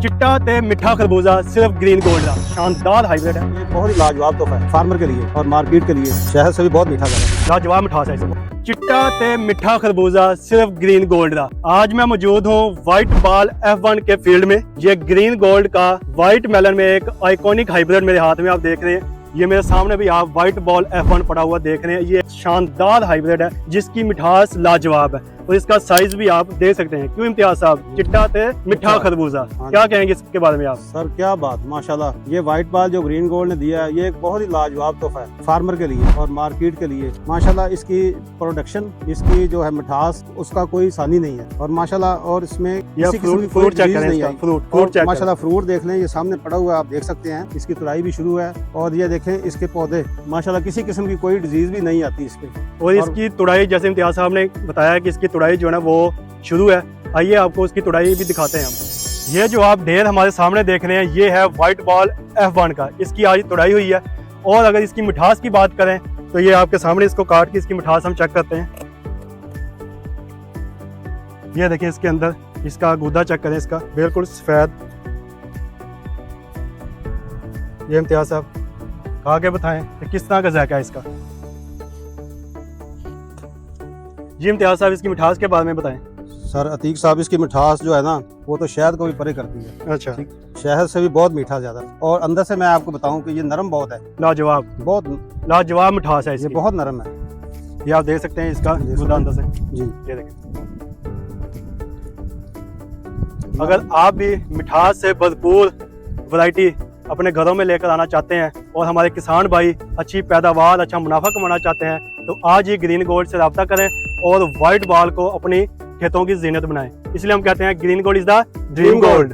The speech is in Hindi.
चिट्टा ते मिठा खरबूजा सिर्फ ग्रीन गोल्ड का शानदार हाइब्रिड है। ये बहुत ही लाजवाब तोहफा है फार्मर के लिए और मार्केट के लिए। शहर से भी बहुत मीठा है, लाजवाब मिठास है इसमें। चिट्टा ते मिठा खरबूजा सिर्फ ग्रीन गोल्ड का। आज मैं मौजूद हूँ व्हाइट बॉल F1 के फील्ड में। ये ग्रीन गोल्ड का व्हाइट मेलन में एक आइकॉनिक हाइब्रिड मेरे हाथ में आप देख रहे हैं। ये मेरे सामने भी आप व्हाइट बॉल F1 पड़ा हुआ देख रहे हैं। ये शानदार हाइब्रिड है जिसकी मिठास लाजवाब है और इसका साइज भी आप देख सकते हैं। क्यों इम्तियाज साहब, चिट्टा ते मिठा खरबूजा, क्या कहेंगे इसके बारे में आप? सर क्या बात, माशाल्लाह। ये व्हाइट बॉल जो ग्रीन गोल्ड ने दिया है, ये एक बहुत ही लाजवाब तोहफा है फार्मर के लिए और मार्केट के लिए। माशाल्लाह इसकी प्रोडक्शन, इसकी जो है मिठास, उसका कोई सानी नहीं है। और माशाल्लाह और इसमें किसी किस्म की फ्रूट चेक disease नहीं करें, आई। फ्रूट चेक माशाल्लाह फ्रूट देख लें, ये सामने पड़ा हुआ है, आप देख सकते हैं। इसकी तुड़ाई भी शुरू है और ये देखें इसके पौधे, माशाल्लाह किसी किस्म की कोई डिजीज भी नहीं आती इस पे। और इसकी तुड़ाई, जैसे इम्तियाज साहब ने बताया कि इसकी तुड़ाई जो है ना वो शुरू है। आइए आपको उसकी तुड़ाई भी दिखाते हैं हम। ये जो आप ढेर हमारे सामने देख रहे हैं, ये है व्हाइट बॉल F1 का। इसकी आज तुड़ाई हुई है। और अगर इसकी मिठास की बात करें तो ये आपके सामने इसको काट के इसकी मिठास हम चेक करते हैं। ये देखें इसके अंदर इसका गूदा चेक करें, इसका बिल्कुल सफेद। ये इम्तियाज साहब खा के बताएं कि किस तरह का जायका है इसका। जी इम्तियाज साहब, इसकी मिठास के बारे में बताएं। सर अतीक साहब, इसकी मिठास जो है ना वो तो शहद को भी परे करती है। अच्छा, शहद से भी बहुत मीठा ज्यादा। और अंदर से मैं आपको बताऊं कि ये नरम बहुत है, लाजवाब बहुत लाजवाब मिठास है ये इसकी। बहुत नरम है। ये आप देख सकते हैं इसका गूदा अंदर से। जी, ये देखें। अगर आप भी मिठास से भरपूर वैरायटी अपने घरों में लेकर आना चाहते हैं और हमारे किसान भाई अच्छी पैदावार, अच्छा मुनाफा कमाना चाहते हैं, तो आज ही ग्रीन गोल्ड से रब्ता करें और व्हाइट बॉल को अपनी खेतों की जीनत बनाएं। इसलिए हम कहते हैं green gold is the dream gold.